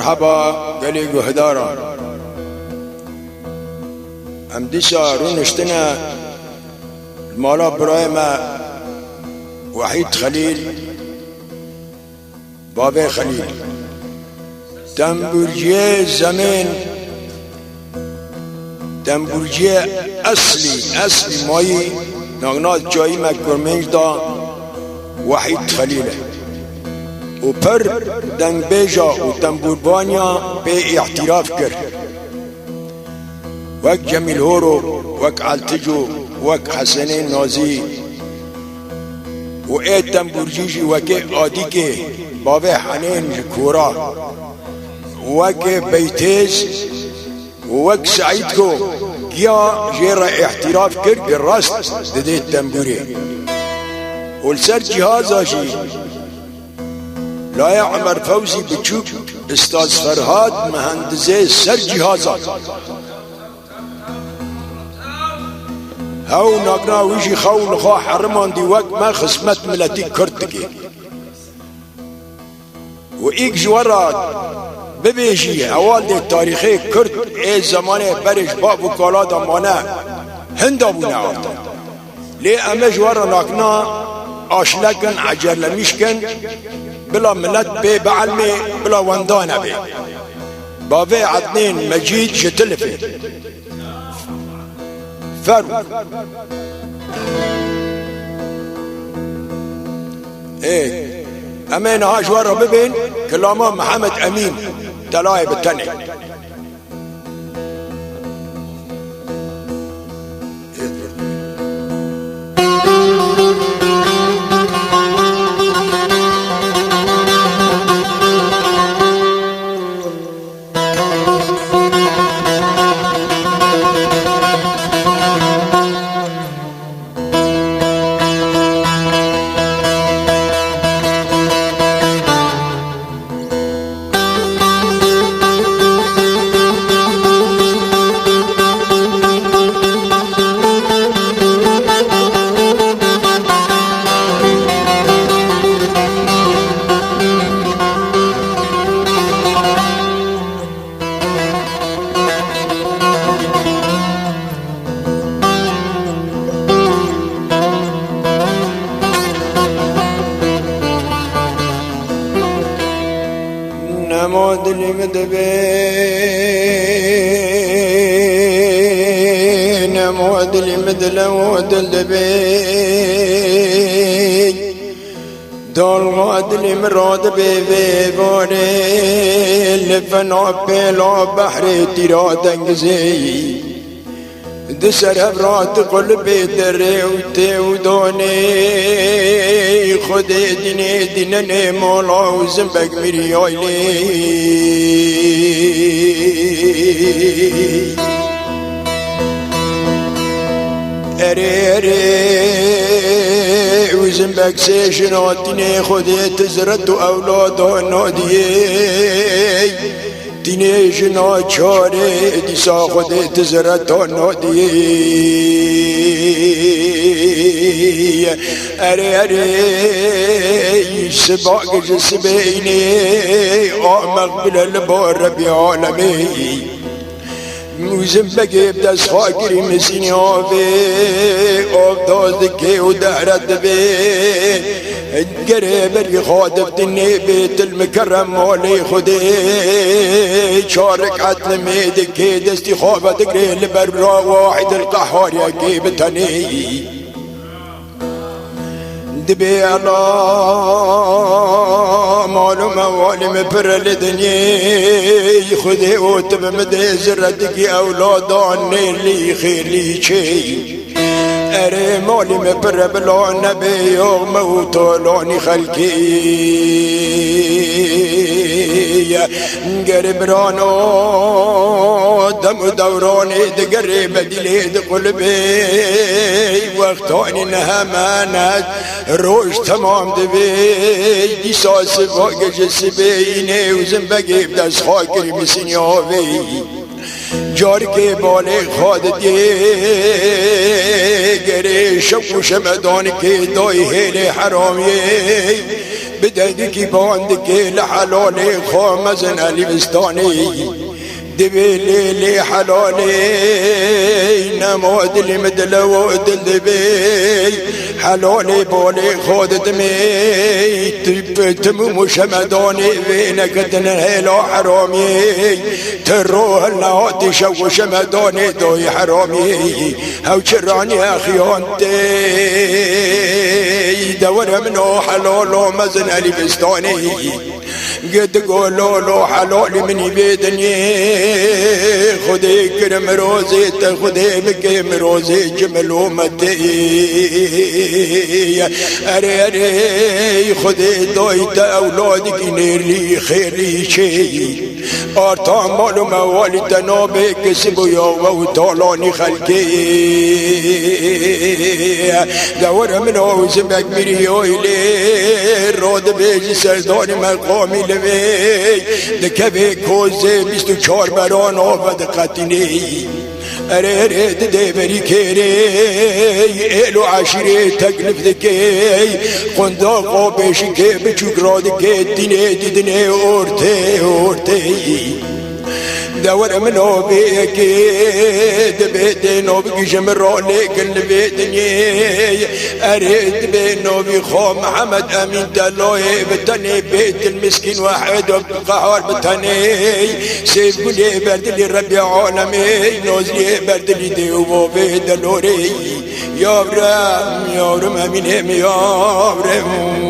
مرحبا قالي قهدارا ام ديسا رونشتنا المالا برايما وحيد خليل بابي خليل تنبورجي زمين تنبورجي اصلي ماي نغنات جاي مكرمنج دا وحيد خليله وبر دنگ بيجا وتنبوربانيا بي اعتراف كر وك جميل هورو وك علتجو وك حسنين نازي وإيه تنبورجيجي وكي آديكي بابي حنين جكورا وكي بيتيز وك سعيدكو كيا جيرا اعتراف كر بالراست ددي تنبوري والسر جهازا جي لا عمر فوزي بتشوك استاذ فرهاد مهندزي سر جهازا هاو ناقنا ويجي خاو لخوا حرمان دي وقت ما خصمت ملتي كرتكي وإيك جوارات ببيجي اوال دي تاريخي كرت اي زمانه برش باب وكالا دمانه هندا بونا عرطا ليه اما جوارا ناقنا اشلكن عجرلميشكن بلا ملت بي بعلمي بلا وندانا بي بابي عدنين مجيد شتلفي فرو ايه امين هاش ورا ببين كلامه محمد امين تلاعب بالتاني نمود المدبي نمود المدلود الدبي دول غاد المراد بي بوري لفنا بلا بحر تيراد زي دسر برات قلبي دري ودوني خد ديني دينني مولا وزنبك مريالي اري وزنبك سيشناتني خد تزرد اولاد نادي دینه جنا چاره دیسا خود تزرتان دی اره سباق جسبینی آمق بلال بار بعالمی موزم بگیب دست خاکری مسینی آب داد که و دهرد بی قريب خادف دني بيت المكرم مولي خدي شارك عدل ميدك دستي خوفة تقري لبرا واحد القحار يا كيب تاني دبي على مالو موالي مبر لدنيا خدي وتب مدي زردك أولاداني اللي خير لي شي اري مالي مبر بلا نبي يوم موتولوني خلقي قرب رانو دم دوراني دقرب دليد قلبي وقتاني نهمانت روش تمام دبي دي ساس باق جسبيني وزنبقي بدس خاكري مسنياوي جار کے بالے خود دے گرے شب و شمدان کے دوئی ہیلے حرام یہ بدأنك باندك لحلالي خامزن البستاني دبي لي حلالي نمود اللي مدلو دلبي حلالي بولي خودت مي تمم شمداني بينك تنهيلا حرامي تروح النهات شو شمداني دوي حرامي هاو شراني اخيانتي دور منو حلالو مزن البستاني قد قولوا له حلال مني بيدني خذي كرم روزي تخذي بكيم روزي جمل ومتي اري اري خذي دويت اولادك نيرلي خيري شيء ارتام مالو موالي تنابي كسبو يوم وطالاني خلقي دور من اوزمك مريوي لي رود بيجي سرداني مقامي لبي دكبه کوزه 24 بران آفد قطینی اره ده بری کری ایلو عشیره تکلف دکی قنداقا بشی که بچوک را دکی دینه دیدنه ارته دور من آبیکی دبیت نابی جمرالی کل بیدنی ارید بی نابی خواه محمد امین دلای بتنی بیت المسکین واحد و قهار بتنی سیف گلی بردلی ربی عالمی نازلی بردلی دیو بی دلوری یارم امینم یارم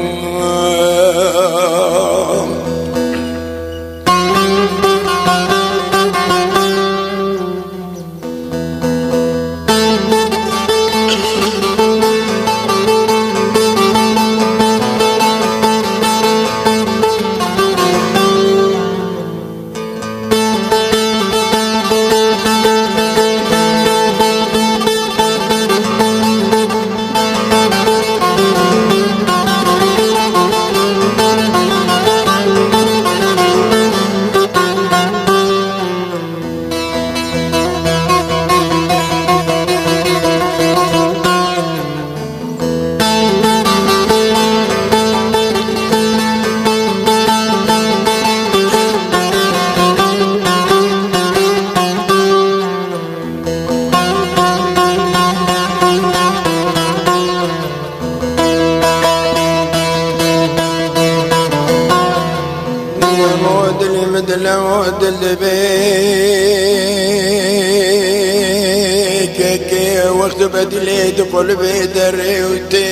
وقت بدلي دخل بدري وتي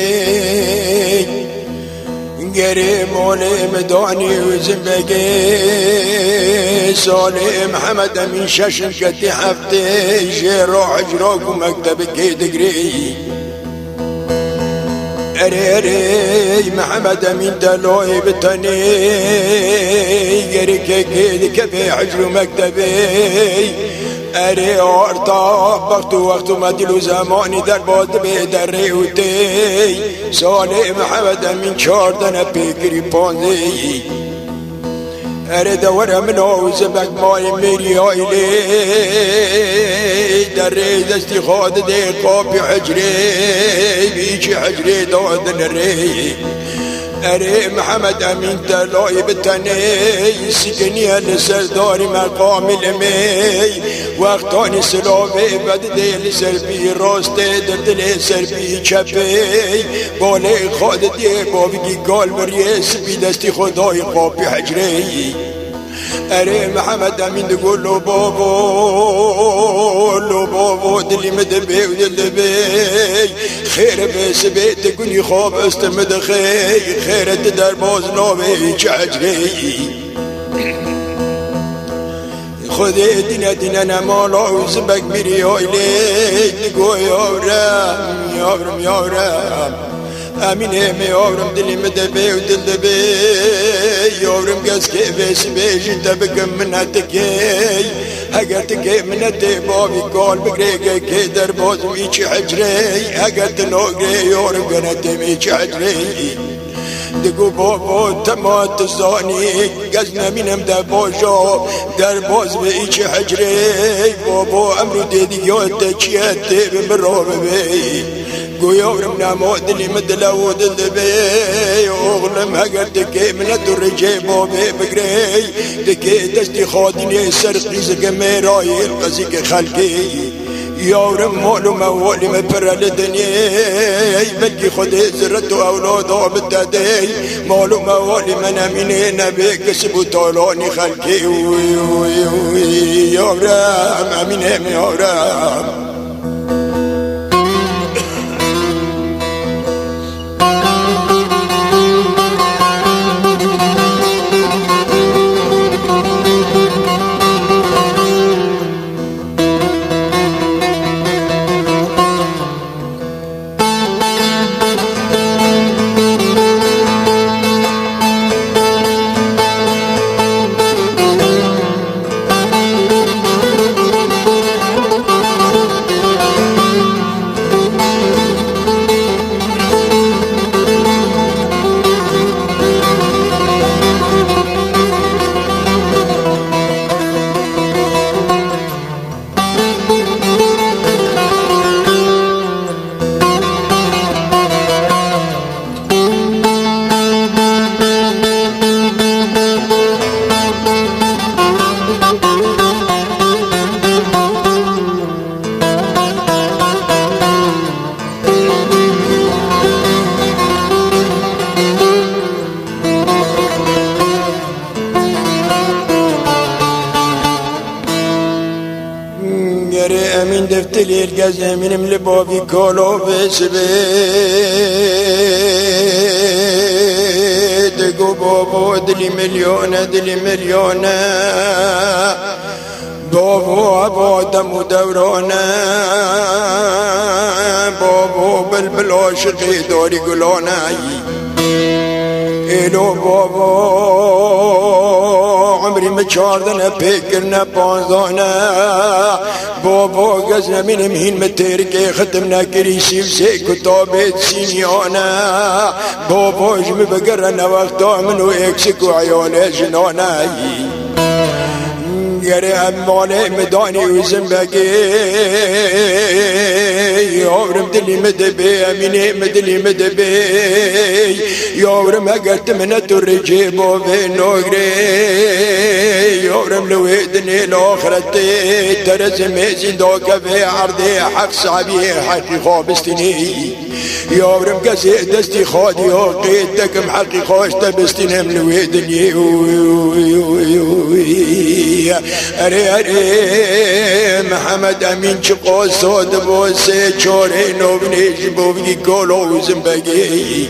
قريب مولي مدعني وزنبقي صالي محمد من شاشن كتي حفتي جروح جروك ومكتبك تقري اري محمد من دلوي بتني قريك كيد كفي حجر مكتبي اري ارتبطت وقت ما دلو زماني در باد بدري وتي صالح محمد من شاردن بكري بانزي اري دور من اوزبك ماي ميري هايلي دري دستي خاد دي قابي حجري بيجي حجري داد نري اري محمد امين دلوي بتني سكني السرداري مقام المي وقتاني سلابي بددي لسربي راستي دردلي سربي چپي بالي خاد دي بابي قال بريس بدستي خداي قابي حجري اري محمد امين تقول له بابا دلي مدبي ودلبي خير بس بيت تقولي خواب استمد خير تدرباز نوبي چحجري خذي دينا نمالا وزبك بري هايلي تقول يا امين يورم دلي مدبي ودلبي يورم قاس كيفيس بيجي تبقى منتكي هقرتكي منتي بابي قال بقريقي كي دربوز ميشي حجري هقرت نوقي يورم قنتي ميشي حجري دقو بابو تمات الزاني قزنا منهم دبوجو دربوز بيشي حجري بابو امرو ديدي يوتا چياتي بمروب بي قيور نامود اللي مدلود الدبي وغلم هقرتك من الدرجي بوبي بقري دكي دستي خاديني سرقي زقمي راي القزيك خلقي يورم مولو مولي مبرا للدنيا بلقي خدي زرت أولاده بالدادي مولو مولي من أمينين بك سبو طولوني خلقي يورم أمينين يورم من دفتلي القزة من ملبوبي كولو بسبيت قبوبو دلي مليونة بوبو أبو دمو دورونا بوبو بلبلو شقي دوري قلونا إلو بوبو عمري متشاردنا بيكرنا بانزانا بوبو قزنا من مهين متركي ختمنا كريسي وسيكو طابت سينيونا بوبو جمي بقرنا وقتا منو يكسكو عيوني جنونا يري أمالي مداني وزنبقي يورم دلي مدبي أميني مدلي مدبي يورم أقرت من الترجي بوبي نوغري يورم لويدني الآخرتي ترزمي زندوك في عرضي حق صعبي حقي خابستني يورم قزي دستي خادي وقيتك محقي خوش تبستني من لويدني أري محمد أمين شقو صود بوسي چورين وبنيش بوبني كولو زنبقي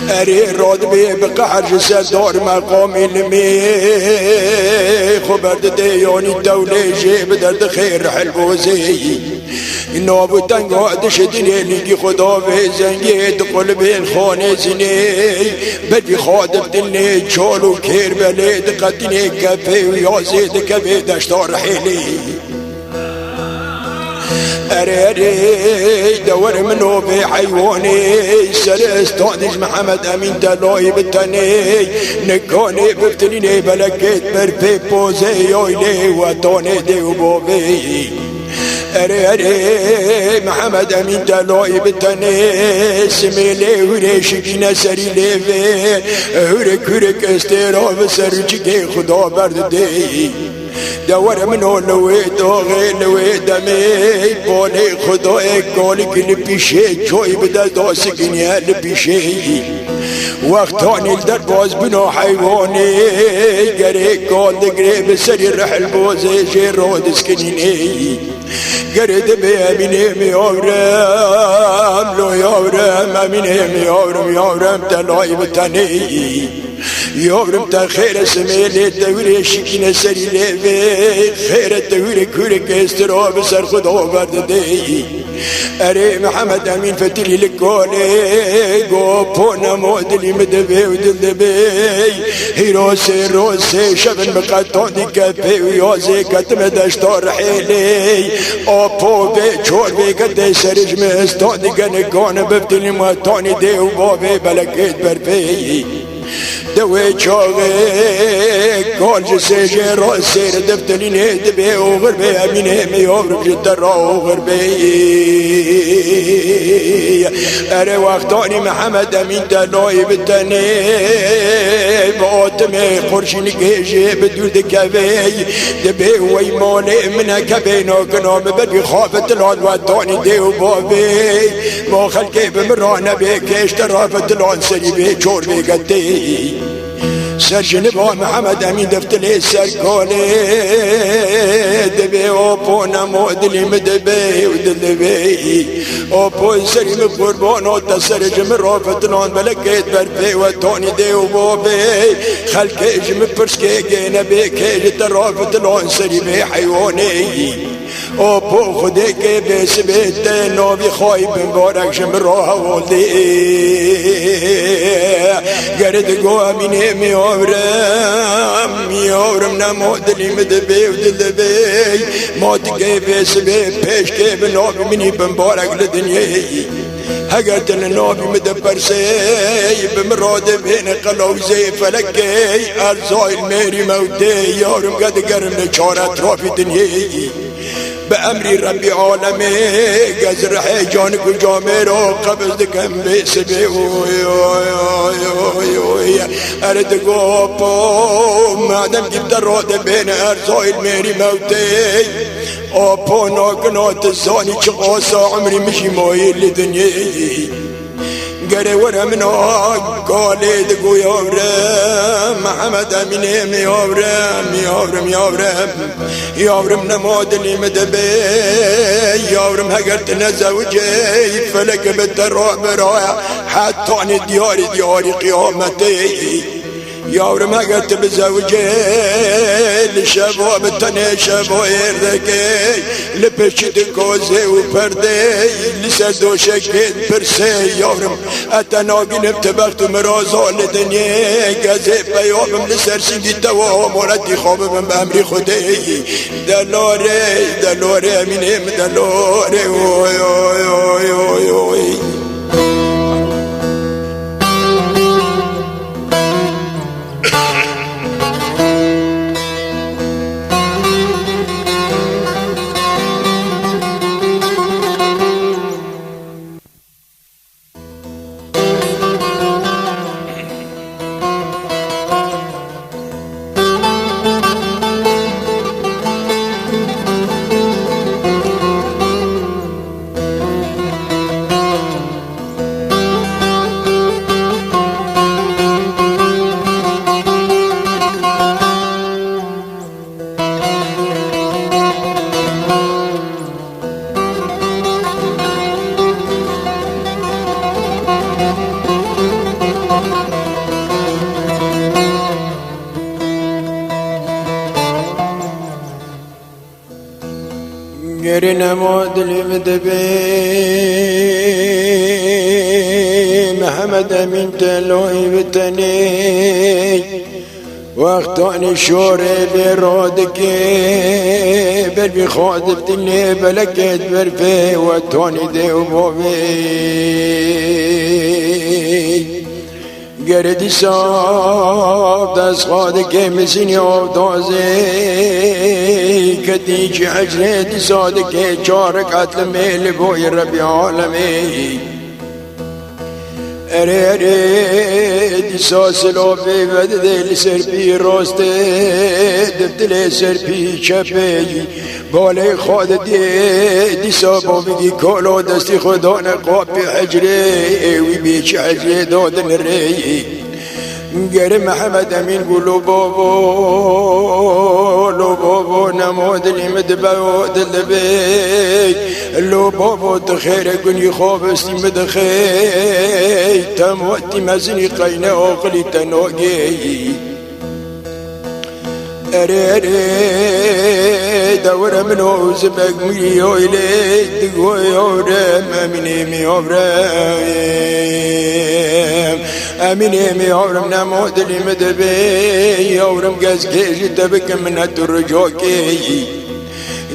أري رود بي بقحر جسر دور مقامي لمي خبرت ديوني الدولة جيب درد خير حلبوزي نوبو تنقو دشدني لقي خدا في زنجي تقول بين خوني زني بدي خادم دلني جولو كير بلد قدني كفي ويازيد كفي دشتار حيلي أري دور منو في حيواني سلستانج محمد أمين تلاي بالتاني نكوني بفتنيني بلكت برفي بوزي يويلي وطاني دي وبوبي أري محمد أمين تلاي بالتاني سميلي وريشكينا سري ليفي هورك استيراب سرجكي خدا برد دي دور منو لويد وغير لويد أمي بولي خدوي قولي كل بيشي شوي بدل دوسكني هل بيشي وقتاني الدربوز بنو حيواني قريب قول قريب سري رحل بوزي جيرود سكنيني قريب بياميني ميورم لو يورم أميني ميورم تلاي بتاني يورم تخير سميلي دوري شكينا سري ليفي خير الدوري كورك استراب سر خدا برد دي أري محمد أمين فتلي لكولي قوبونا مودلي مدبي ودلبي روسي شبن مقطون دي كفي ويوزي كتم دشتار حيلي أوبو بي چور بي قد سرج مستون دي قنقون بفتلي مطوني دي وبابي بلكيت بربي دوي چاغي كل جسيجي راسي ردفتني ندبي وغربي أميني ميوغرب جدر وغربي اره وقتانی محمد امین دلای بتنی باتمه قرشین گیجه بدور دکوی دبی وی مالی منه کبینا کنام بدی خوابت لان و دانی دیو بابی ما خلقی بمرانه بی کشت رافت لان سری بی چور بی گتی سر جنبا محمد امین دفتلی سر کالی دبی آپو نمو دلیم دبی و دل بی آپو سریم قربان آتا سر جم رافت لان بلکیت برپی و تانی دیو بابی خلق جم پرسکه گینه بی کشت رافت لان سری بی حیوانی آپو خودی که بیس بیت نابی خواهی بمبارک جم راه والدی گرد گو امینه میارم نمو دلیم دبی و دل بی ما تگه بیس بی پیش که بنابی منی بمبارک لدنیی اگر دل نابی مدبر سی بمراد بین قلوزی فلکی ارزای میری موتی یارم قد گرم لچارت رافی دنیی بأمری ربی عالمی گزر حیجان کجا میرا قبض دکم بیس بی ارد گو پا مادم گیب در راد بین ارزای میری موتی آپا ناکنات زانی چه قاسا عمری مشی مایل دنیی گره ورم قالی دگو یاورم محمد امینه یاورم نمادلی مدبی یاورم هگرت نزوجی فلک بترا برایا حتی دیاری قیامتی یاورم هگرت بزوجی لشباب تنه شبا ایردکی لپشت کوزه و پرده لسر دوشکت پرسه یاورم اتناگی نبتبخت و مرازال دنیا گزه پیامم لسر سنگی توا مولدی خوابم بامری خودی دلاره امینم دلاره اوی اوی اوی اوی اوی گری نماد دبی محمد امین تلوی بتنی وقتانی شوره براد که بر بی خادب دلی بلکت برفه و تانی دیو بابی گردی صاف دست خواده که مسینی آفتازه کدی چه عجره دی ساده که چار قتل میل بوی ربی عالمی اره دی ساسلو بی ود دل سر پی راسته دل سر پی چپی باله خود دی سابو بگی کلو دستی خدا نقاب بی حجره وی بی چه عجره دادن ری گر محمد امین گلو بابو نماد لیمد باو دل بی لو بابو تخیر کنی خواب استی مدخی تموتی مزنی قینه آقلی تناگی اره دور منو زبق میوی لید گوی آورم امینه می آورم نماد لیمد بی آورم گز کشی تبکم من در رجا کی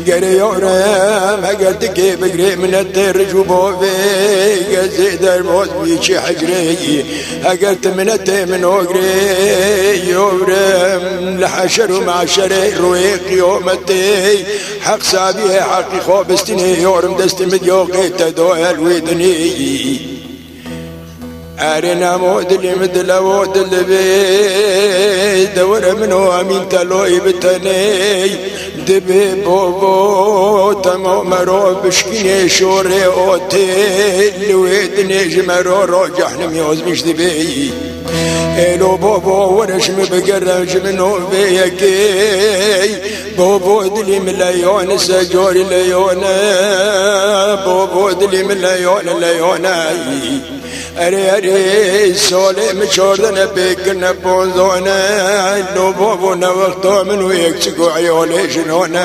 قري يورم هقلتك بقري من الترج وبوبي قزيد الموز بيشي حجري هقلت من التمن وقري يورم لحشر ومعشري رويق يوم التي حق سابي حقي خوبستني يورم دست مديوقي تدوى الويدني أرنا مودلي مثل مودل بي دور منو أمين تلوي بتني دبي بوبو تمو مرو بشكيني شوري أوتي لويدني جمرو روجح نميوز مش دبي إلو بوبو ورشم بقرش منو بيكي بوبو دلي من ليون سجوري ليون بوبو دلي من ليون ليوناي أري أري سولي مشوردنا بيكنا بوزونا لو بوبونا وقتو من ويكسكو عيولي شنونا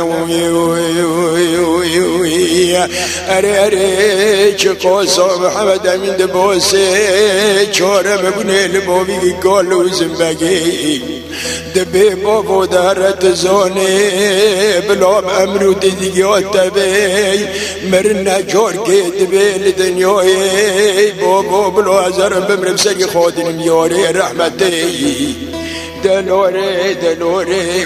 أري أري شكو صوب محمد أمين دبوسي شورا مبني لبوبي كولو زنباقي دبي بوبو دارت زوني بلوم أمرو تديو تبي مرنا جوركي دبي لدنيوي بوبو بلو أزر بمرمسك خودن ميوري رحمتي دلوري دلوري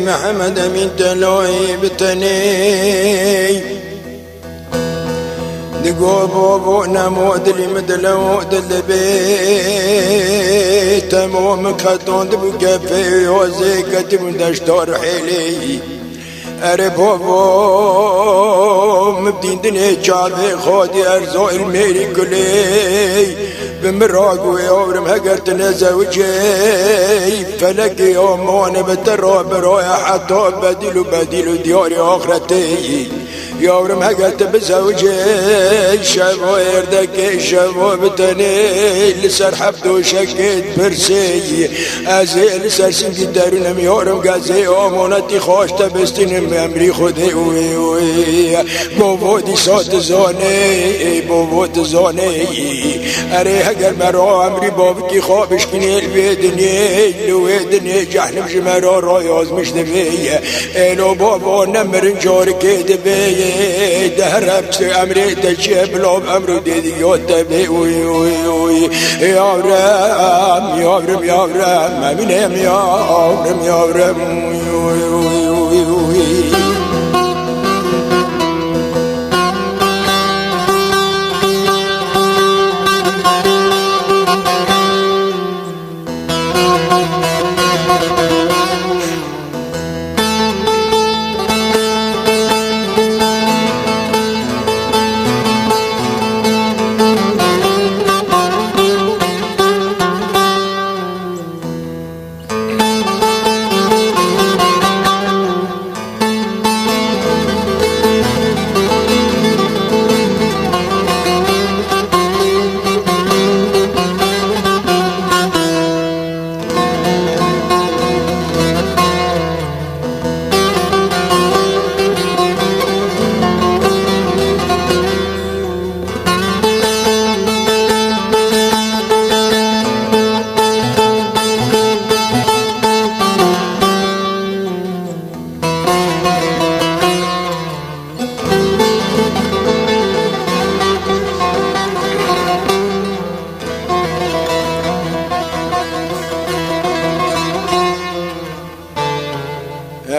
محمد أمين تلوي بتني دقو بوبو نمود لي مدلود البي تمو مكتون دبقى في وزي كتب دشتور حيلي أري بوبو مبدين دني جابي خودي أرزو الميري كلي بمراق ويورم هقرت نزوجي فلك يوم وانا بترو برويا حتى بديلو دياري آخرتي يورم هقرت بزوجي شبو يردك شبو بتني لسر حبدو شكيت برسي ازي لسر سنجي دارونم يورم قازي امونتي خوش تبستنم امري خودي بوبو دي صوت زوني بوبو تزوني اري هقر مرو امري بابكي خوابش كني البيدني لويدني جحنم جمرو رايوز مش دبي الو بابو نمرن جوركي دبي دهربت امري تجيب لوب امرو ديدي يوتبي يا رام يا رام يا رام امينم يا رام يا رام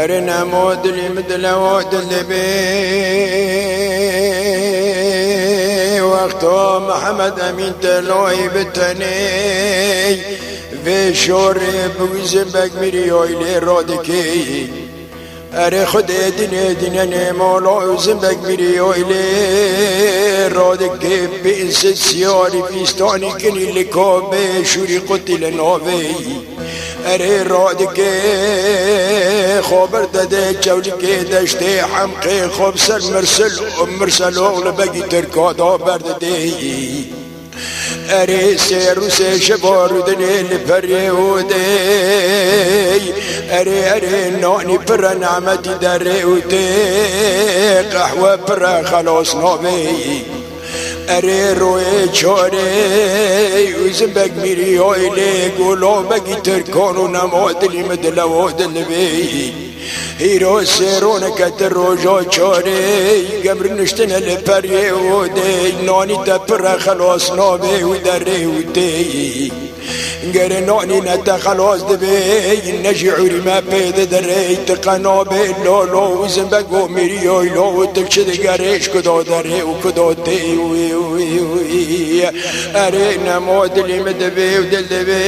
ارنا مودلي مثل ودل بي وقتو محمد امين تلوي بتني في شوري بوزنبك مريوي لرودكي اره خود دینه مولا زنبک میری اویله رادک بیس سیاری پیستانی کنی لکابه شوری قتل ناوی اره رادک خبر داده جولی که دشته حمقه خوب سر مرسل اغل بگی ترکادا برده اره سیرو شبارو دنیل پریوده اره نانی پر نعمتی دریوده قهوه پر خلاص نابی اره روی چاره وزنبک میری آیله گولا بگی ترکان و نمادلی مدلوادل بی هیرو سیرون کت روژا چاره گمر نشتن لپریه و دی نانی تپر خلاص نابه و دره و دی گر نانی نتا خلاص دبی نجعوری ما پید دره تقنا به لالو و زنبک و میری آیلا و تکشد گرش کدا دره و کدا دی اره نمادلی مدبی و دل دبی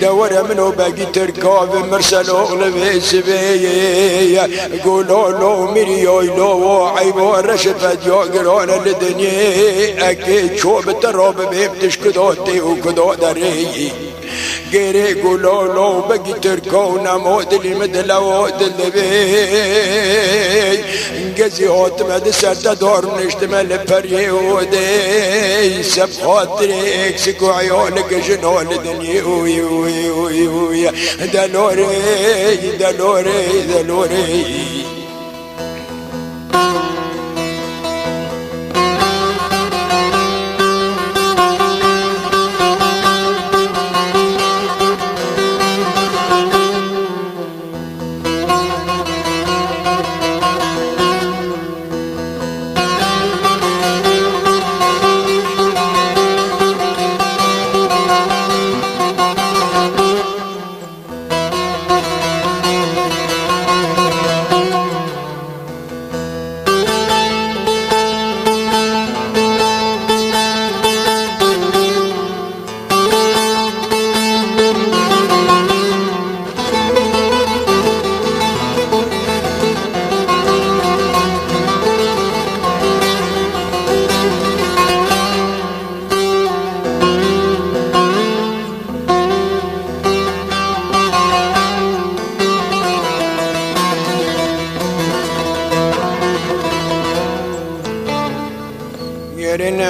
دور منو بگی ترکاب مرسل اغلبی سبي قولوا له مريوي له عيبوا رشفت يقرون الدنيا اكيد شو بتراب بيبتش كدوتي وكدو دري غيري قولوا له بقي تركونا مودلي مدلو دلبي انقزي هوت مدسر دور نشتمل بريودي سب خاطري اكسكو عيونك جنون الدنيا وي وي وي وي دلوري دلوري دلوري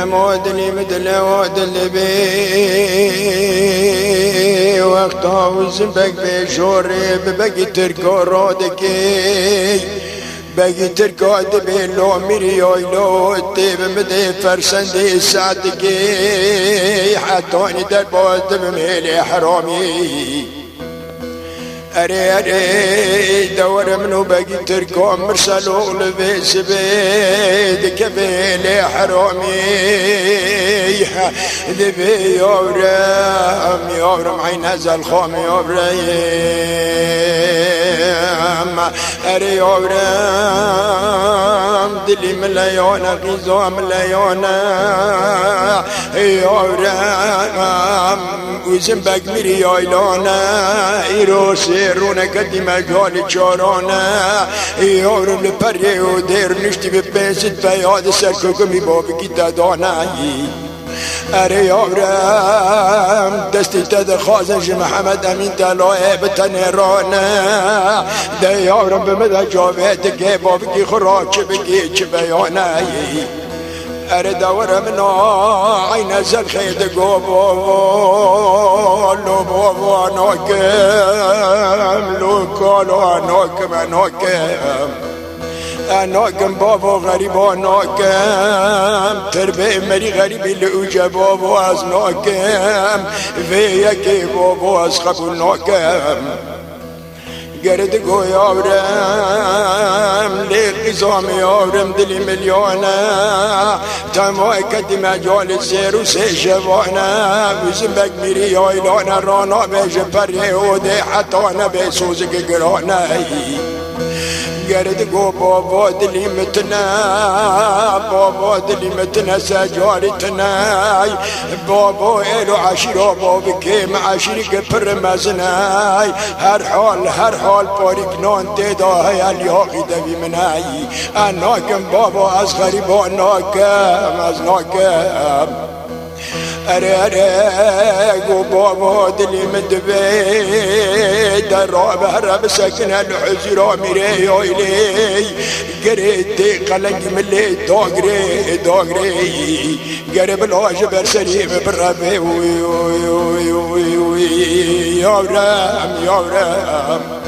مودني مدل ودل بي وقتها وزنبك بشوري ببقي تركو رودكي بقي تركو دبي لو مريوي لو الطيب مدي فرسندي سعدكي حطوني دربوت بميلي حرامي اري دور منو باقي تركو مرسل اغلبي سبيد كبيلي حرامي ذبي يورم عين هذا الخوم يورم اري يورم دلي مليونة غيزو مليونة يورم وزنبك مري يايلانا يروسي رونا قدي مجال چارانا يورم لپره و دير نشتي بپنسد فياد سرکو گمی بابکی تدانایی اره یارم دستی تد خازنش محمد امین تلاه بتنرانه ده یارم بمده جاوید که بابکی خوراک بگی چه بیانایی اره دورم نا عین زل خید گو بابا لو بابا ناکم لو کالو ناکم ناکم بابا غریبا ناکم تربه مری غریبی لوجه بابا از ناکم و یکی بابا از قبول ناکم قرد قو يورم لي قزام يورم دلي مليونة تموي قد مجال السير وسيشفانا بزنبك ميري يويلونا رانا بجبر يهودي حتى انا بسوزك قرانا قرد قو بابا دلي متنا بابا دلي متنا سجارتنا بابا إلو عشيرو بابا كيم عشير قبر مزناي هر حال بارك نون تداهي الياقي دبي مناي اناكم بابا از غريبا ناكم از ناكم أريق بابا دلي مدبي دراب هرب سكن الحزر ميري ويلي قريتي قلق ملي دوغري قرب الواجب سليم بالربي يا ورام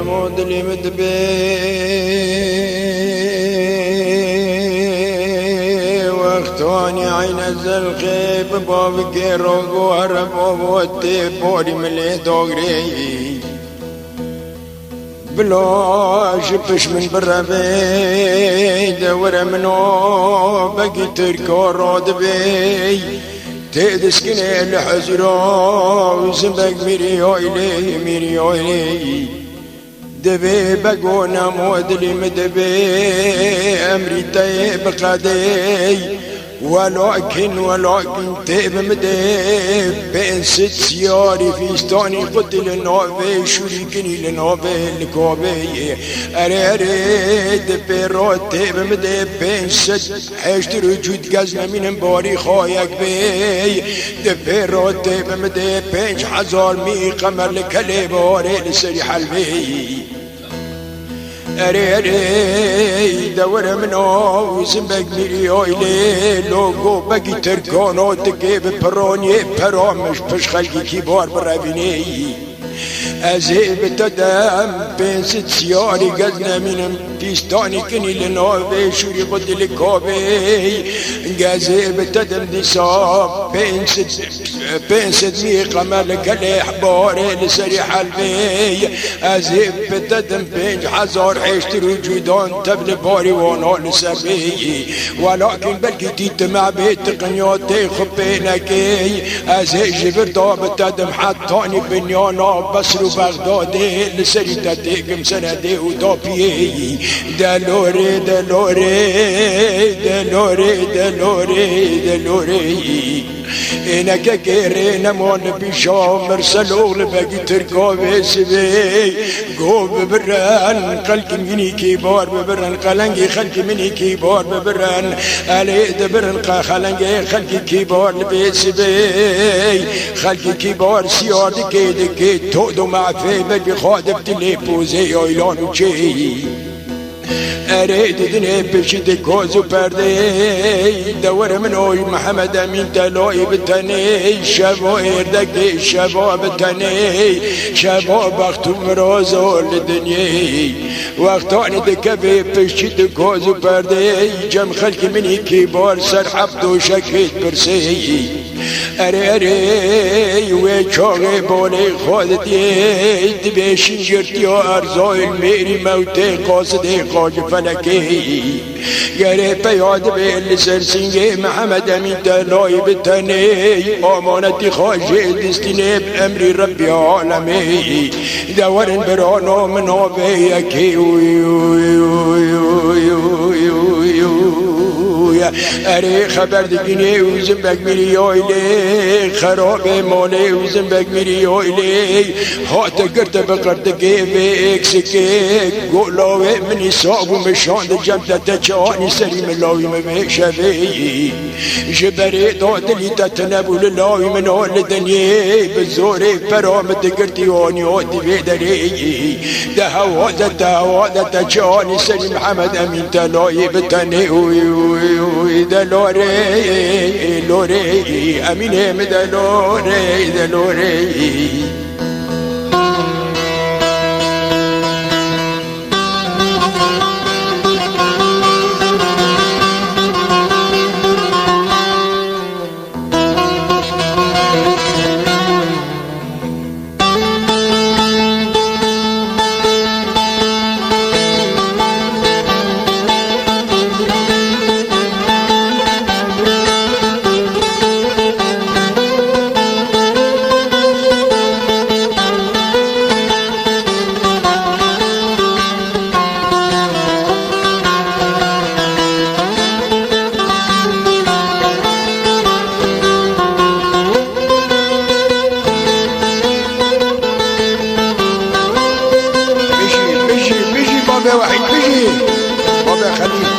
نمود اللي مدبي وقتاني عين الزلقي بباب كيروك وهرب وبوتي بوري ملي دوغري بلا شبش من بربي دور منو بقي تركو رود بي تدسكني الحزرو وزنبك ميريو إلي دبي بقونا مودلي مدبي أمري طيب قدي ولكن تيب مدب بين ست سياري في ستاني قتل النوبي شريكني لنوبي الكوبي أريد دبي تيب مدب بين ست حشت رجود قزنا من باري خايك بي دبي تيب مدب بين حزار مي قمر لكلي باري لسريح البي أريري دور منو وزنبك ميريو إلي لوغو بقي تركونو تكيب بروني برامش بش خلقي كيبار برابيني أزيب تدام بين ست سياري قدنا من تيستاني كني لنوبي شوري قد لكوبي أزيب تدام ديساب بين ست ميقا ملك الإحباري لسريح البي أزيب تدام بين حزار عشت رجودان تبل باري وانا لسبي ولكن بلكي تيتمع بيت قنياتي خبينكي أزيب جبر داب تدام حطاني بنيانا بصر بغدادي لسريتاتي كم سندي ودابي دلوري إنك كيرين مون بشامر سلول بقي تركو بسبي قو ببران قلق مني كيبار ببران قلنقي خلق مني كيبار ببران أليد برن خلنقي خلق كيبار بسبي خلق كيبار سيار دكي تودو مع في بقي خادب تلي بوزي ايلان وشي أريد دنيا بشد كوز وبردي دور من أوي محمد أمين تلوي بتني شبو إردك شبو بتني شبو بختو مروزو للدنيا وقتاني دكبي بشد كوز وبردي جم خلق مني كبار سرحب دو شكيت برسي أري ويشوغي بولي خودتي دبيشن جرتي أرزوي الميري موتي قاصدي قاج فلکی گره پیاد به لسرسینگ محمد امین تلای بتنی آمانتی خواجه دستینه بأمر ربی عالمی دورن برانا منابه یکی اره خبر دگینه اوزم بگ میری آیلی خراب ماله اوزم بگ میری آیلی هات گرد بقرد گیوه اکسکه گولاوه منی صابو مشاند جمدت چانی سری ملاوی مبشوی جبره دادلی تتنبو للاوی من آل دنیه بزوره فرامت گردی آنی آتی بیدری ده هوادت چانی سری محمد امین تلایی بتنه دلوره لوره امینه مدلوره دلوره بابا وحيد بيجي بابا خليل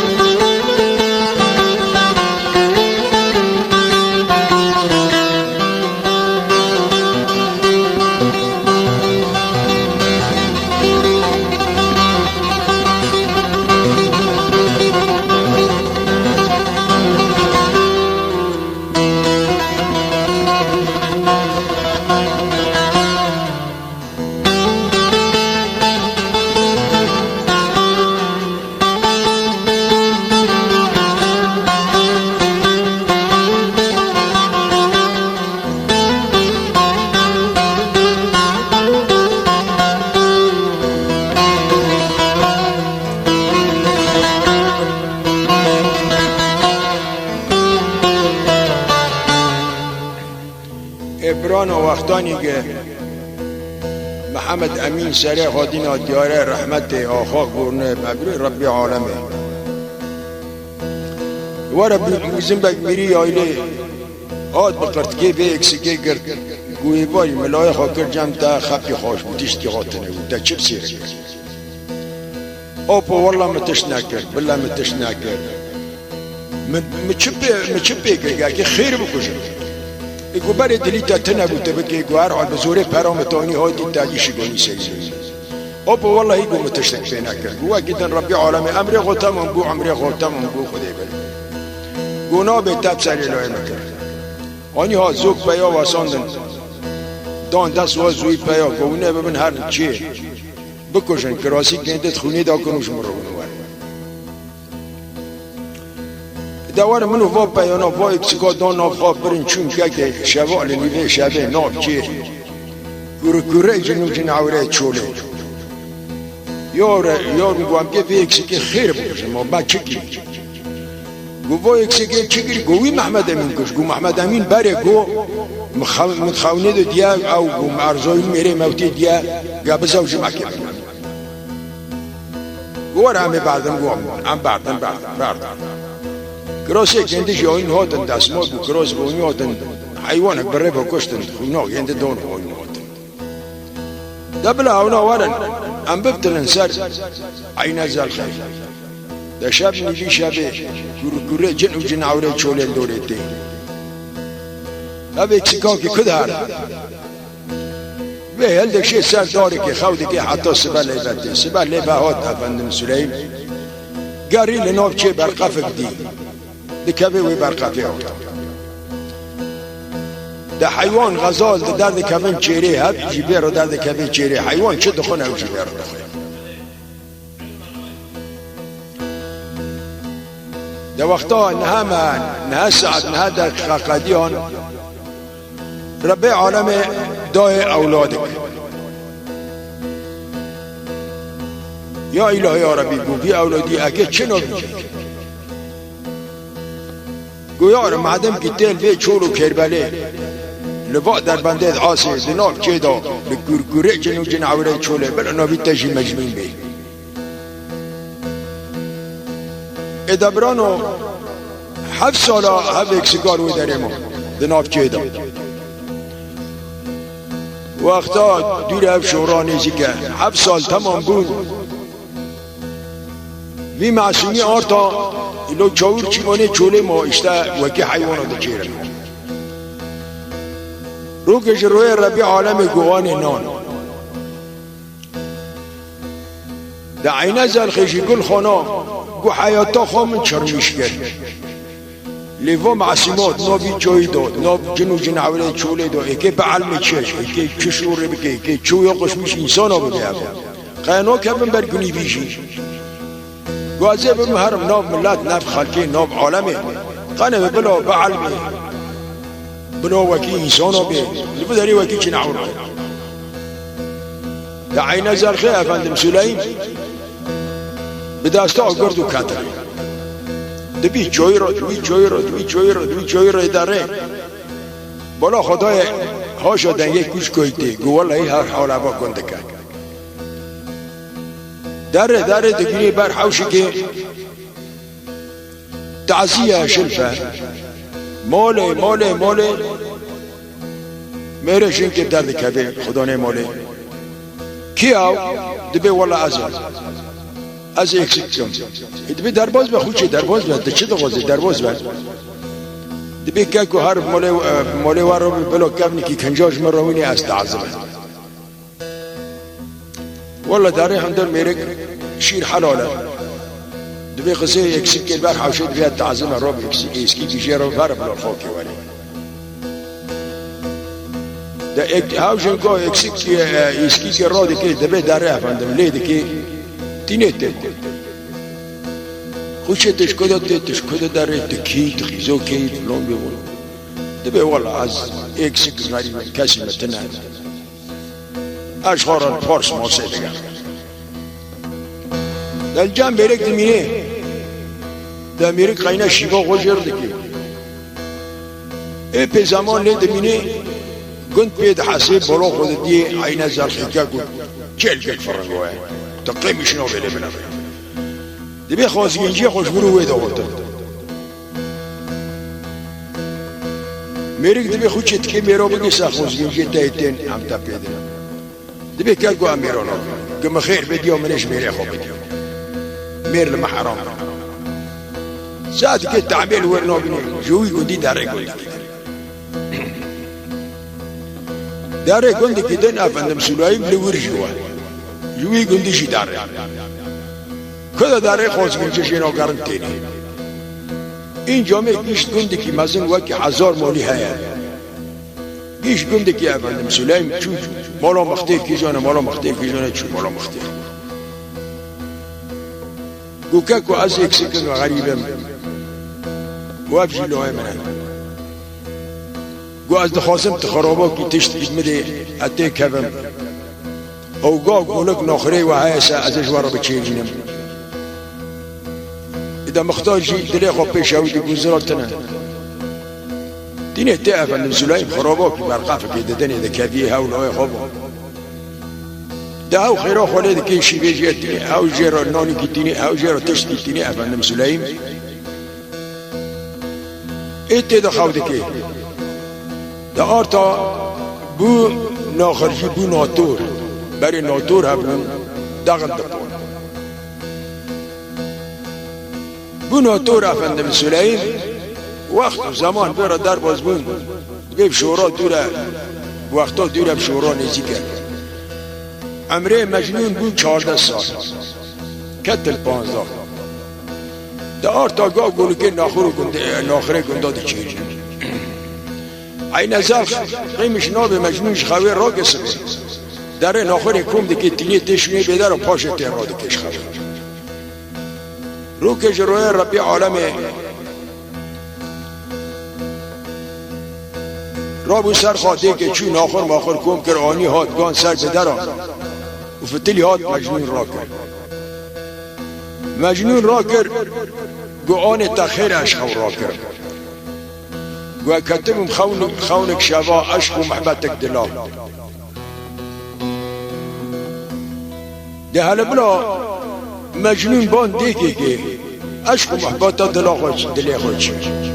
ابران و وقتانی که محمد امین سره خادینا دیاره رحمت آخاق برنه مبروی ربی عالمه و ربی زنبک میری آیله آد بقرد که به اکسکه گرد گوی باری ملای خاکر جمع تا خبی خوش بودیش که خاطنه بود تا چپ سیره کرد آپا والله متش نکرد بلا متش نکرد مچپه که خیر بکشد اگو بره دلیتا تنبوته بگه اگو هر حال بزوره پرامتانی های دید تاگیشی گونی سیزی آبا والله ایگو متشتک پینا کرد گو اگیدن ربی عالم امری غوتمون گو امری غوتمون گو خوده بره گونا به تب سری لای نکرد آنی ها زوگ پیا واساندن دان دست و زوی پیا گونه ببین هر چیه بکشن کراسی گندت خونی دا کنوش مرونو دوار منو وا پیانا وا اکسکا دانا خواب برین چون که شوال نیوه شبه ناب چیر گره جنو جن عوره چوله یار میگوام که به اکسکی خیر بکشه ما با چکی گو وا اکسکی چکر گوی محمد امین کش گو محمد امین بره گو متخونه دو دیا او گو مرزایی میره موتی دیا گا بزاو جمع که گو همه بعدم گو هم بعدم کراسی گندش یا این هاتن دستمال بو کراس با این هاتن حیوانک بره با کشتن خونا گنده دان با این هاتن دبلا اونا ورن ام ببتلن سر عین زل خیر ده شب نیلی شبه گره جن و جن عوره چوله دوره تی هب اکسیکا که کدار به هل دکشه سر داره که خودی که حتی سبه لیبته سبه لیبه هات افندم سلیم گاری لناب چه برقفک دی دکبه وی برقفه آتا ده حیوان غزال ده درد کبن چیره هب جیبه رو درد کبن چیره حیوان چه دخونه و جیبه رو دخونه ده وقتا نه ساعت نه دقیقه قدیان رب عالم دای اولادک یا الهی یا ربی گو بی اولادی اگه چه نابی گویار معدم کی تل به چول و کربله لبا در بنده عاصر دناب چیدا لگرگره جنو جن عوره چوله بلا نابی تجی مجنون بی ادبرانو 7 ساله هف اکسیگار و درمو دناب چیدا وقتا دور هف شورا نیزی که 7 سال تمام بود وی معصومی آرتا ایلو چاور چیمانه چوله ما اشتا وکی حیوانا دا چیرن رو که جروی ربی عالم گوان نان دا عینه زل خیشی گل خانا گو حیاتا خامن چرمیش کرد لیوا معصومات نابی جایی داد ناب جنو جن عوله چوله داد اکی به علم چش اکی کشور بکه اکی چویا قشمش انسان ها بده قینا کبن برگونی بیشی گوازه بم هرم ناب ملت ناب خلقی ناب عالمه قنه بلا بعلمه بلا وکی انسانا بی لبو داری وکی چی نعور در عین زرخه افندم سلیم بدستا گرد و کتر دبی جای را دوی جای را دوی جای را دوی جای را داره بالا خدای هاشا دنگه کش کویده گوالا هر حالا با کنده کرد داره دگیری بر حوشی که تعزیه شلفه ماله میره شین که درد کبه خدا نه ماله کی او دبی والا از اکسیک کم دبی درباز به خوچه درباز به چه دغازه درباز به دبی که که هر ماله وارو بلو کبنی که کنجاش مروینی از تعذبه والا داره هم در میره شیر حلاله دبی قصه اکسیک که بر حوشه دبی تعذبه رو به اسکی بیشه رو بر بلا خاکی ولی ده هاوشن کو اسکی که را دکی دبی داره افندم لی دکی تینه تد خوشه تشکده داره تکی تخیزو کی فلان بیون دبی والا از اکسیک غریب کسی متنه اشخاران پارس ماسه دگر در جمع بیرک دمینه در میرک قینه شیبا غجر دکی ای پی زمان لی دمینه گند بید حسیب بلا خود دی عینه زرخی که گند جل فرنگوه تقیمش نو بله بنا دبی خوازگینجی خوش برو وید آورده میرک دبی خود چید که میرا بگی سا خوازگینجی تایتین هم تا پیدن دبی که گو امیرانا گم خیر بدیو منش میره خوب بدیو میر لما حرام ساعت که تعمیل ورنو بینی جوی گندی داره گندی داره گندی که دن افندم سلایم لور جوی گندیشی داره کدا داره خوزگنچه شینا گرنتینی این جامعه گیشت گندی که مزن وکی 1000 مالی هیا گیشت گندی که افندم سلایم چون مالا مخته کی جانه چون مالا مخته گوکه که از یک سکن و غریبم وابجی لوه منه گو از دخواستم تخرابا کی تشت ادمده اته کبم او گا گولک ناخره و هایسا ازش وارا بچینم اذا مختاجی دلی خواب پیش اوی گوزرالتنه دینه ته افندم سلایم خرابا کی برقافه که ددنی ده کبیه هاولای خوابا ده او خیرا خواله ده که شیبه جیت او جیرا نانی کی تینی او جیرا تشت کی تینی افندم سلایم ایت ده خواده که ده آرتا بو ناخرجی بو ناتور برای ناتور هبنم دغل دپون بو ناتور افندم سلایم وقت و زمان برا در باز بون گیب شورا دوره وقتا دوره بشورا نیزی کرد عمره مجنون بود 14 سال کتل 15 ده آرتا گاه گلوکه ناخره گنداد چیجی عین زرخ قیمش ناب مجنونش خواه را گسه داره ناخره کم دکی تینی تشمی بیدر و پاش تین را دکش خواه رو که جروه ربی عالمه رابو سر خواهده که چون آخر ماخر کم کر آنی هات گان سر بدران و فتلی هات مجنون را کرد مجنون را کرد گو آن تخیر عشق را کرد گو کتبم خونک شبا عشق و محبتک دلا ده هل بلا مجنون بان دیگه که عشق و محبت دلی خود شد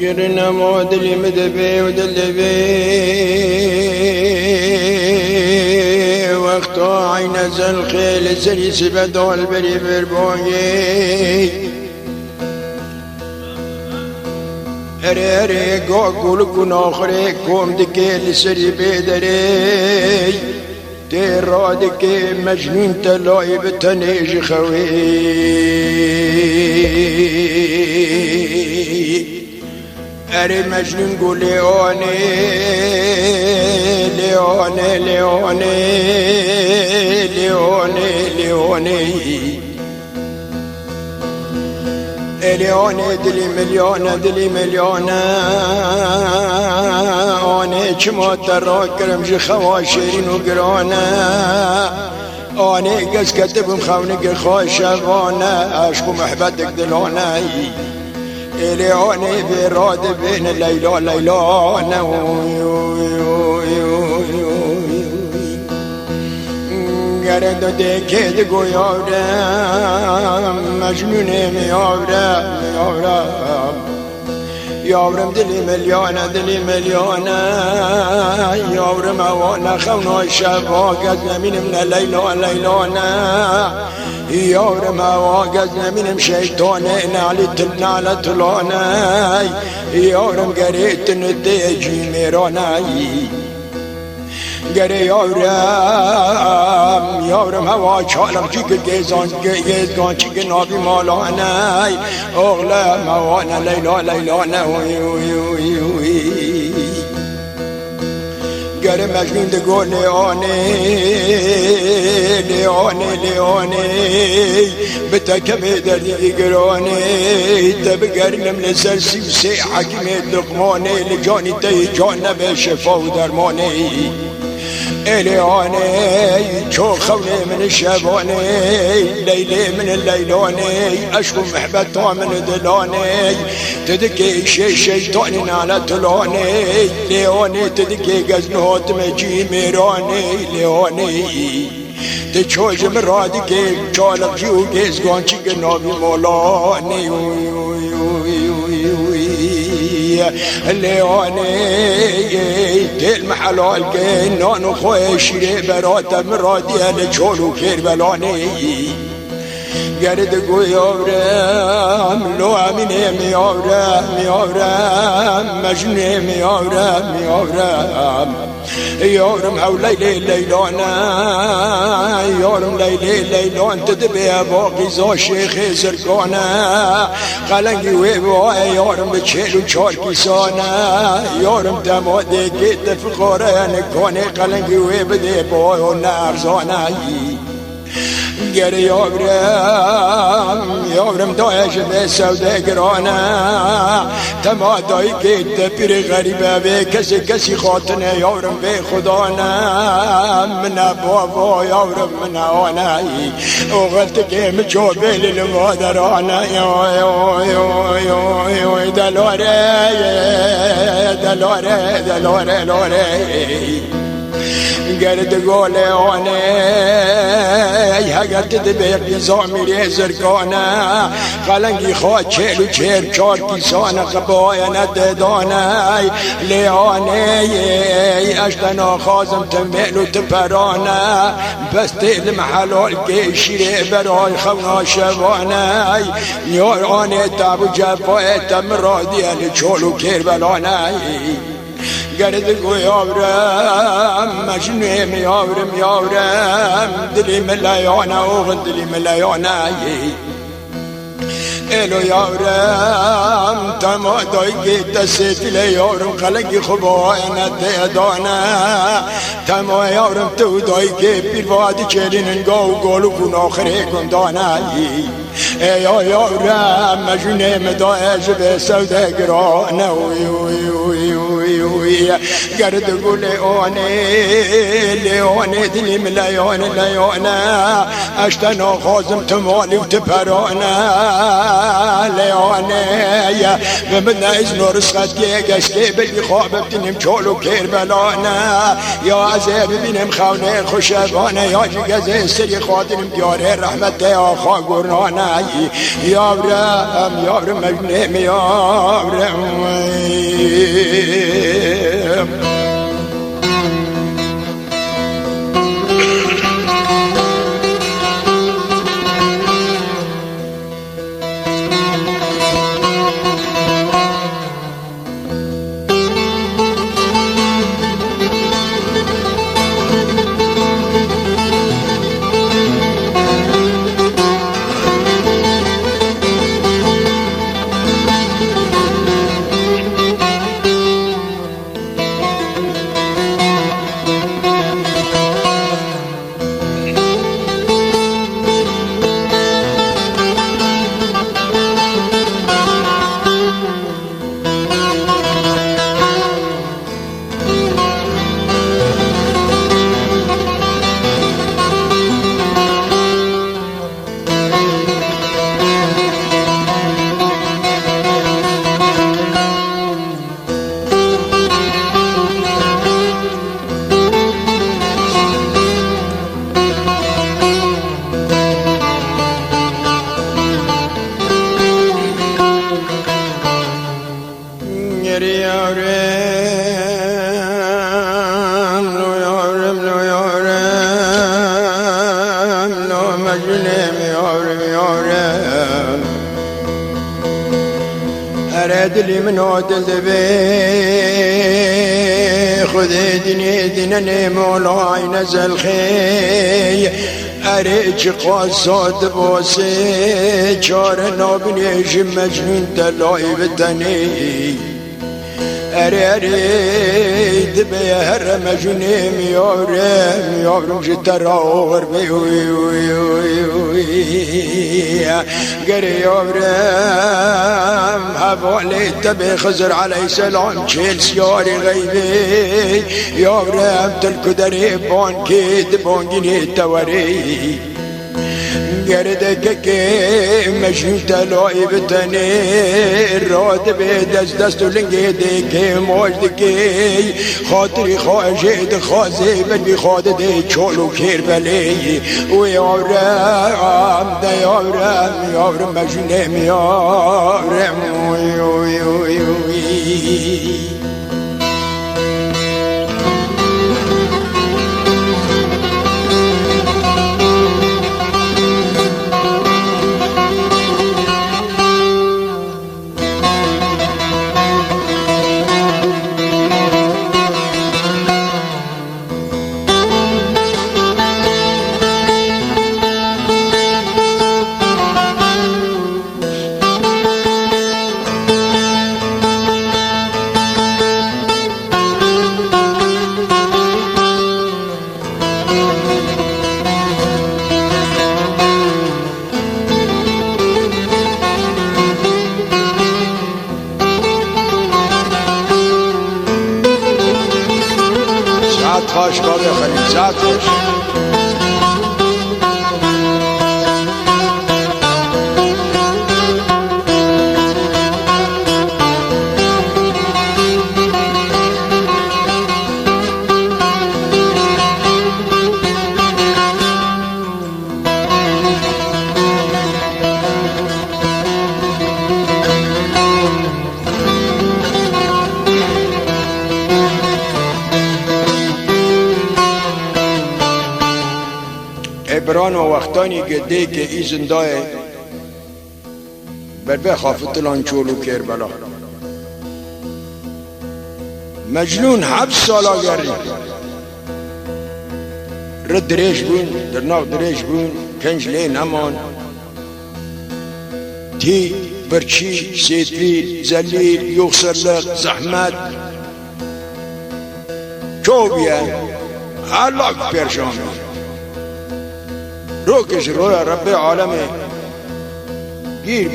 قرنا مودلي مدبي ودلبي وقتو عين زل خيل سري سبدو البري بربوغي هري قول كنا خري كوم دكي سري بدري تيرا دكي مجنون تلاي بتنيج خوي اري مجنون قول ليوني ليوني ليوني ليوني ليوني ليوني دلي مليون دلي مليون اني كما ترى كرم خواشرين وقرانا اني قس كتب مخونك خوشبانا عشق محبتك دلونا ليوني براد بين الليل والليلان قرد ديكيد قيورم مجنوني ميورم ميورم يورم دلي مليون دلي مليون يورم وانا خونا الشبا قدنا من الليل والليلان يورم واقزنا من شيطاني نعلى طلاني يورم قريت نديجي ميراني قري يورم هوا شالم چيك جيزان چيك نابي مالاني اغلى موانا ليلا ليلانا قري مجنون تقول ليوني ليوني بتكمي دردي قراني تبقر من السلسي وسيحة كمي لقماني لجاني تيجانا بشفا ودرماني ليوني شو خوني من الشباني ليلي من الليلاني اشكو محبتها من دلاني تدكي شيطاني على طلاني ليوني تدكي قزنوت مجي ميراني ليوني تشوج مرادي كي شالق جيو جيز قانشي قنابي مولاني ليوني تل محلال كنان خوشي برات مرادي لجولو كربلاني قرد قيورم لو امين ميورم ميورم مجنون ميورم ميورم يورم او ليلي ليلانا يورم ليلي ليلان تدبي باقي زا شيخ زرقانا قلنگي ويبا يورم بچلو چار كيسانا يورم دماده كت فقاره نكاني قلنگي ويبده بايو نرزانا قال يورم دايش بسوده قرانا تما داي كت بير غريبه به كسي خاطنه يورم به خدانا من بابا يورم من انا وقلت كيم جوبل المادرانا يو دلوره قرد قولي واني هقرد دبيق زامي زرقانا قلنقي خواه چهل و چهل چار کیسان قبایا نددانای لیانه اشتنا خازم تمیل و تپرانه بس تیل محلال که شیره برای خونا شوانه یارانه تب و جفای تمرادی چول و کربلانه گرد گو یاورم مجنویم یاورم دلی ملیانه اوغن دلی ملیانه الو یارم تمادای گیت سیتل یارم خلقی خوبای ندیدانه تما یارم تو دای که پیروادی چلین انگاو گالو کن آخره کندانه یا یارم مجونه مدایج به سوده گرانه گرد گل لیانه دلیم لیانه اشتنا خازم تمالی و تپرانه لیانه و من از نورسخت که گشته بگی خواب ببینیم چالو کربلانه یا از ببینیم خونه خوشبانه یا جگز سری خاطرم دیاره رحمت آخا گرانه یاورم مجنم یاورم دلی منو دل بی خود دینه مولای نزل خی ارچ قصاد باسه چار نابنیش مجنون تلای بدنی اره دبی هر مجنیم یارم جتراور بی گر یارم حوالی تبی خزر علیه سلام چیل سیاری غیبی یارم تلکو دری بانکی دبانگینی توری گرده که مجنون تلایی بتنی راد به دست و لنگه ده که ماجد که خاطری خواهشت خوازه بنی خواده ده چولو کیر بلی و یارم ده یارم مجنونم یارم تاش کاره خرید ذاتش بران و وقتانی گده که ای زندای بربه خافتلان چولو کربلا مجنون 7 سالا گری رد دریش بون در ناو دریش بون 5 لی نمان تی برچی سیدوی زلیل یوخسرلق زحمت چوبیه علاق پرشان روکش رویا رب عالمه گیر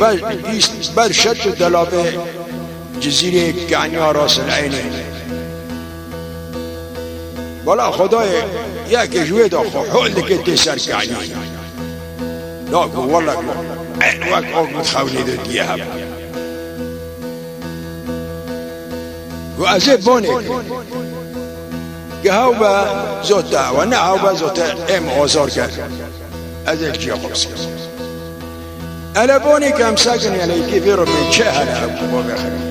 بر شد دلابه جزیره گعنیا راس العینه بالا خدای یک جوه دا حول دکتی سر گعنی لاکو والله این وقت آگ متخولی دو دیه هم و ازه بانه که هاو با زوته و نه هاو با زوته ام آزار کرد از یک جا خبس کرد انا بوني كم ساكن يعني كيف يربي شهر ابو بكر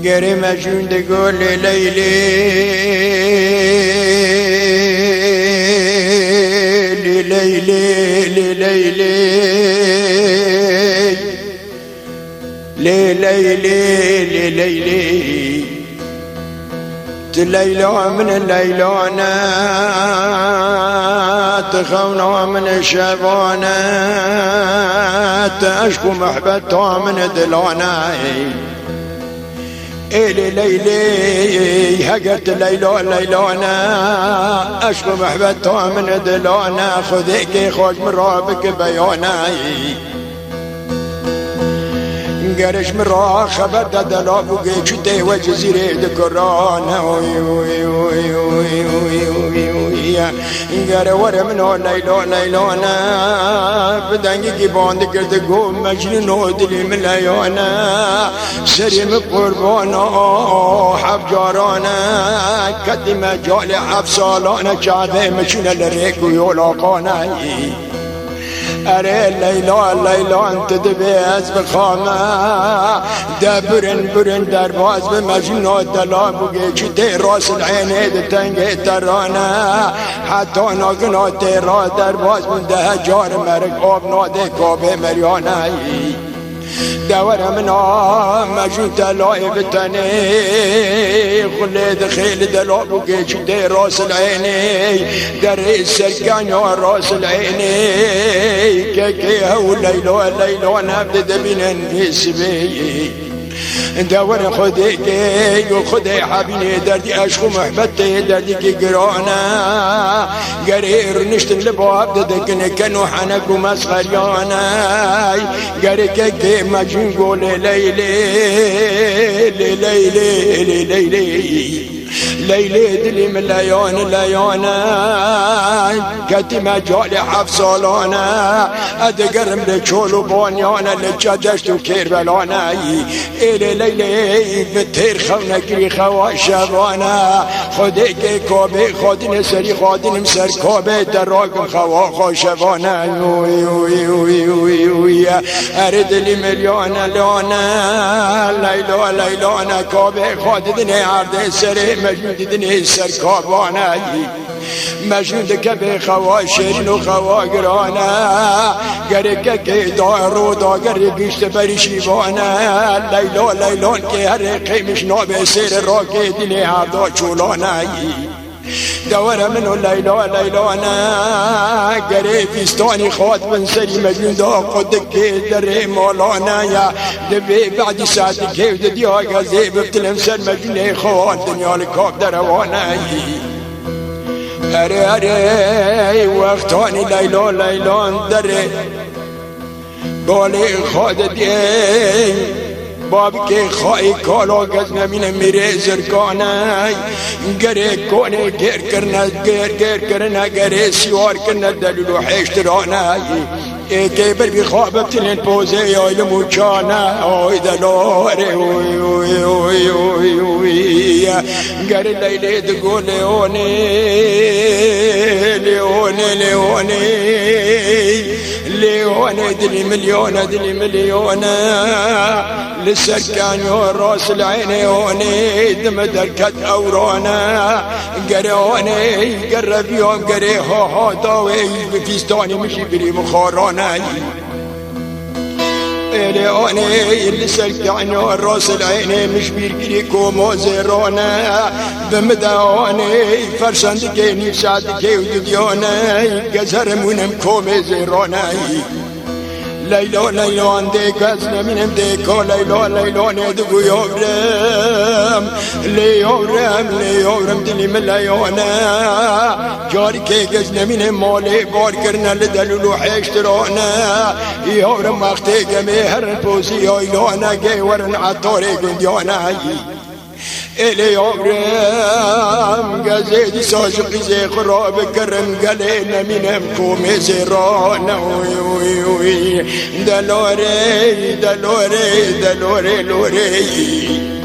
گری مجنون ده گل لیلی لیلی لیلی لیلی تليلو من الليلونا تخونا من الشبونا تأشكو محبتها من دلونا إلي ليلي هقت الليلو الليلونا أشكو محبتها من دلونا خذيكي خوش من رابك بيونا قرش من راه خبر دلاب وقيت شتي وجزيرة دكرانا قال ورا منو ليلو ليلونا بدنجي باند قرد قوم مجنون دلي من ليونا سريم قربانا حب جارانا كدم جالي حب سالانا جاده مشينا لريك ويولاقانا اره لیلا انت دبیز بخامه دبرن برن در باز به مجنون دلا بگه چی تی راس العینه ده تنگ ترانه حتی ناگنا تی را در باز منده جار مرگ آب ناده کابه مریانه دور منا مجنون دلای بتنی خلید خیل دلا بگه چی تی راس العینه در سرگان یا راس العینه که هو لیلو نبد دبینن نسبی دور خودی و خودی حبینه دردی عشق و محبته دردی که گرانه گریر نشتن لباب ددکنه کنو حنک و مسخریانه گری که مجنون گوله لیلی لیلی لیلی ليلي دلي من ليانا كتي مجالي حف سالانا ادقرم لچولو بانيانا لجدشت و كيربلانا إلي ليلي بتير خونا كري خوا شبانا خودك كوبي خودن سري خودن مسر كوبي دراكم خوا خوا شبانا ارد لي مليانا لانا ليلانا كوبي خودن عرض سري مجنون دیدنی سرکابانه مجنون دکه به خوا شیرین و خوا گرانه گره که دارو داگر گشت بری شیوانه لیلان که هر قیمش نابه سیر را که دلی هر دا چولانه دور منو ليلى ليلى انا قري فيستاني خاط من سري مجنون دا قدك دري مولانا يا دبي بعد ساعتك ودي غازي بتلم سر مجنون خاط دنيا الكاب دروانا اري اري وقتاني ليلى ليلى دري بالي خاددي باب کے خواہی کالو گزنا من میرے زرگانای گرے کونے گیر کرنا گرے سیوار کرنا دلولو حیشترانای ایک بر بی خواب تلین پوزے آئی لموچانا آئی دلارے اوی اوی اوی اوی اوی گر لیلے دگو لیونے لیونے لیونے لیونے دلی مليونة للسكان راس العين هوني دم دركت اورانا قروني قرب يوم قري ها داوي فيستاني مشي بري مخارانا ليوني اللي سكان راس العين مش بيركيكو موزيرونا بمداوني فرسندكي نفسادكي وديونا قزر منم كومي زيروناي ليلو ليلو عندك أزنا من ديكو ليلو ليلو ندقو يورم ليورم دلي من ليونا جاري كي أزنا من مالي بار كرنا لدلولو حيشترونا يورم وقتي مهر بوزي يويلونا جي ورن عطوري قنديونا إلي يورم قزيدي ساجقي زي خراب كرم قلينا من مكومي زيرانا وي وي دلوري دلوري دلوري لوري